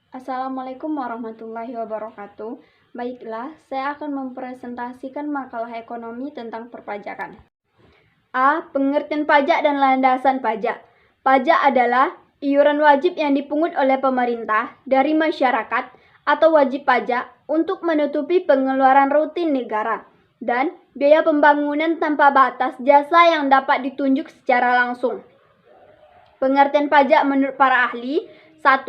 Assalamualaikum warahmatullahi wabarakatuh. Baiklah, saya akan mempresentasikan makalah ekonomi tentang perpajakan. A. Pengertian pajak dan landasan pajak. Pajak adalah iuran wajib yang dipungut oleh pemerintah dari masyarakat atau wajib pajak untuk menutupi pengeluaran rutin negara dan biaya pembangunan tanpa batas jasa yang dapat ditunjuk secara langsung. Pengertian pajak menurut para ahli. 1.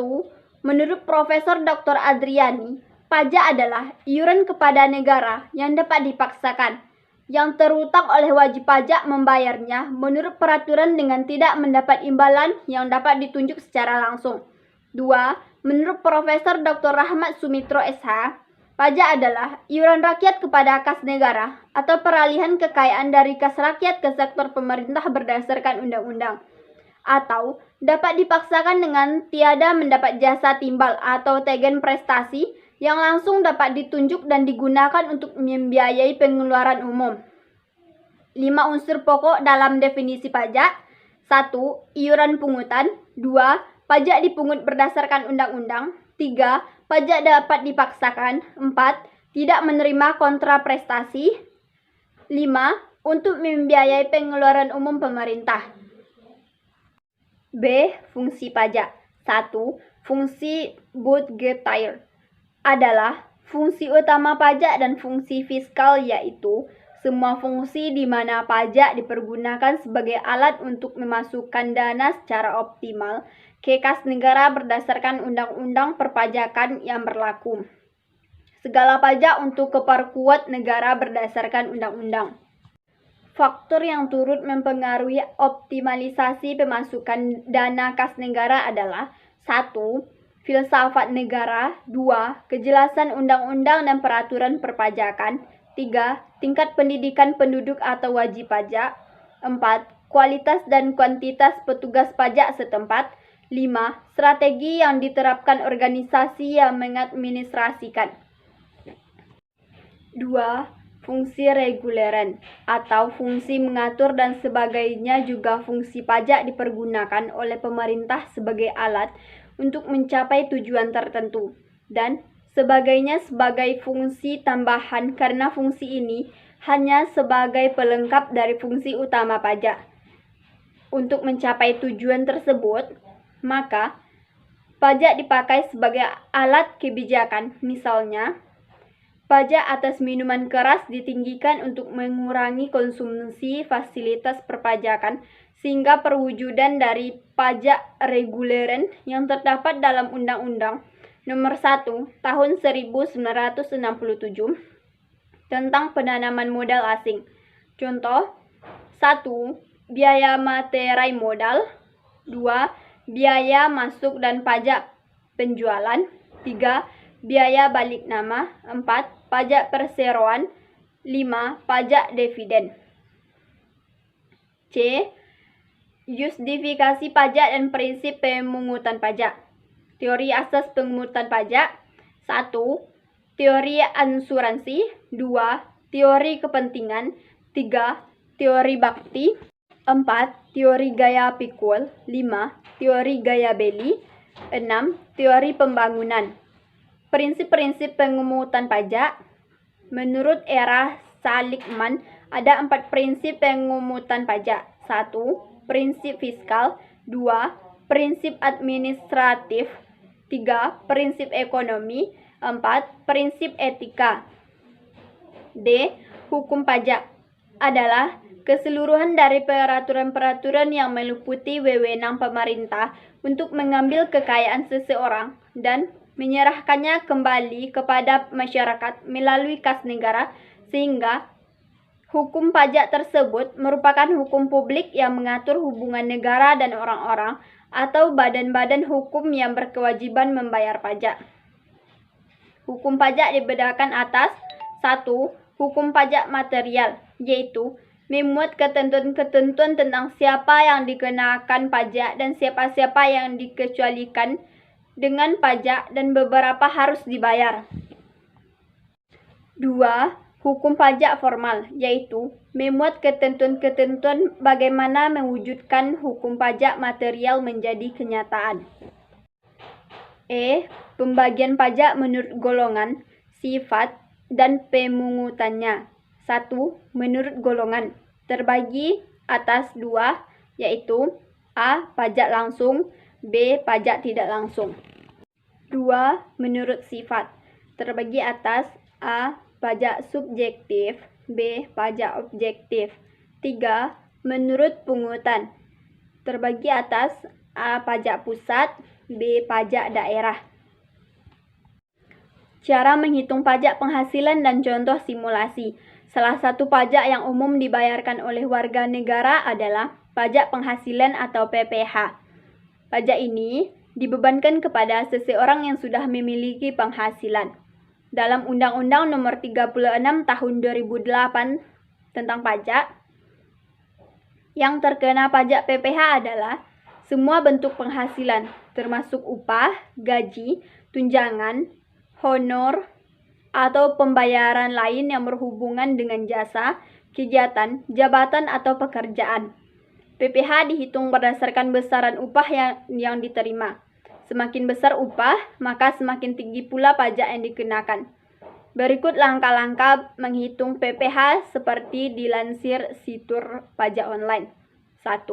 Menurut Profesor Dr. Adriani, pajak adalah iuran kepada negara yang dapat dipaksakan, yang terutang oleh wajib pajak membayarnya menurut peraturan dengan tidak mendapat imbalan yang dapat ditunjuk secara langsung. 2. Menurut Profesor Dr. Rahmat Sumitro SH, pajak adalah iuran rakyat kepada kas negara atau peralihan kekayaan dari kas rakyat ke sektor pemerintah berdasarkan undang-undang, atau dapat dipaksakan dengan tiada mendapat jasa timbal atau tegen prestasi yang langsung dapat ditunjuk dan digunakan untuk membiayai pengeluaran umum. 5 unsur pokok dalam definisi pajak. 1. Iuran pungutan. 2. Pajak dipungut berdasarkan undang-undang. 3. Pajak dapat dipaksakan. 4. Tidak menerima kontraprestasi. 5. Untuk membiayai pengeluaran umum pemerintah. B. Fungsi pajak. 1. Fungsi budgetair adalah fungsi utama pajak dan fungsi fiskal, yaitu semua fungsi di mana pajak dipergunakan sebagai alat untuk memasukkan dana secara optimal ke kas negara berdasarkan undang-undang perpajakan yang berlaku. Segala pajak untuk keperkuat negara berdasarkan undang-undang. Faktor yang turut mempengaruhi optimalisasi pemasukan dana kas negara adalah 1. Filsafat negara. 2. Kejelasan undang-undang dan peraturan perpajakan. 3. Tingkat pendidikan penduduk atau wajib pajak. 4. Kualitas dan kuantitas petugas pajak setempat. 5. Strategi yang diterapkan organisasi yang mengadministrasikan. 2. Fungsi reguleran atau fungsi mengatur dan sebagainya. Juga fungsi pajak dipergunakan oleh pemerintah sebagai alat untuk mencapai tujuan tertentu, dan sebagainya sebagai fungsi tambahan karena fungsi ini hanya sebagai pelengkap dari fungsi utama pajak. Untuk mencapai tujuan tersebut, maka pajak dipakai sebagai alat kebijakan. Misalnya, pajak atas minuman keras ditinggikan untuk mengurangi konsumsi fasilitas perpajakan, sehingga perwujudan dari pajak reguleran yang terdapat dalam Undang-Undang Nomor 1 Tahun 1967 tentang penanaman modal asing. Contoh: 1. Biaya materai modal. 2. Biaya masuk dan pajak penjualan. 3. Biaya balik nama. 4. Pajak perseroan. 5. Pajak dividen. C. Justifikasi pajak dan prinsip pemungutan pajak. Teori asas pemungutan pajak. 1. Teori ansuransi. 2. Teori kepentingan. 3. Teori bakti. 4. Teori gaya pikul. 5. Teori gaya Bailey. 6. Teori pembangunan. Prinsip-prinsip pemungutan pajak. Menurut Era Seligman, ada 4 prinsip pemungutan pajak. 1. Prinsip fiskal. 2. Prinsip administratif. 3. Prinsip ekonomi. 4. Prinsip etika. D. Hukum pajak adalah keseluruhan dari peraturan-peraturan yang meliputi wewenang pemerintah untuk mengambil kekayaan seseorang dan menyerahkannya kembali kepada masyarakat melalui kas negara, sehingga hukum pajak tersebut merupakan hukum publik yang mengatur hubungan negara dan orang-orang atau badan-badan hukum yang berkewajiban membayar pajak. Hukum pajak dibedakan atas 1. Hukum pajak material, yaitu memuat ketentuan-ketentuan tentang siapa yang dikenakan pajak dan siapa-siapa yang dikecualikan dengan pajak dan beberapa harus dibayar. 2. Hukum pajak formal, yaitu memuat ketentuan-ketentuan bagaimana mewujudkan hukum pajak material menjadi kenyataan. Pembagian pajak menurut golongan, sifat, dan pemungutannya. 1. Menurut golongan, terbagi atas 2, yaitu A. Pajak langsung, B. Pajak tidak langsung. 2. Menurut sifat, terbagi atas A. Pajak subjektif, B. Pajak objektif. 3. Menurut pungutan, terbagi atas A. Pajak pusat, B. Pajak daerah. Cara menghitung pajak penghasilan dan contoh simulasi. Salah satu pajak yang umum dibayarkan oleh warga negara adalah pajak penghasilan atau PPH. Pajak ini dibebankan kepada seseorang yang sudah memiliki penghasilan. Dalam Undang-Undang Nomor 36 Tahun 2008 tentang pajak, yang terkena pajak PPH adalah semua bentuk penghasilan, termasuk upah, gaji, tunjangan, honor, atau pembayaran lain yang berhubungan dengan jasa, kegiatan, jabatan, atau pekerjaan. PPH dihitung berdasarkan besaran upah yang diterima. Semakin besar upah, maka semakin tinggi pula pajak yang dikenakan. Berikut langkah-langkah menghitung PPH seperti dilansir situs pajak online. 1.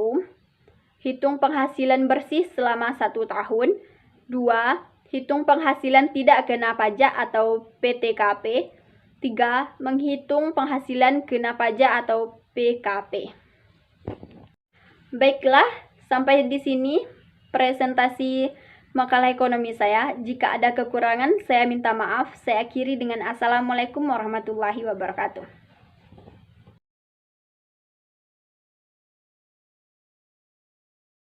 Hitung penghasilan bersih selama 1 tahun. 2. Hitung penghasilan tidak kena pajak atau PTKP. 3. Menghitung penghasilan kena pajak atau PKP. Baiklah, sampai di sini presentasi makalah ekonomi saya. Jika ada kekurangan, saya minta maaf. Saya akhiri dengan Assalamualaikum warahmatullahi wabarakatuh.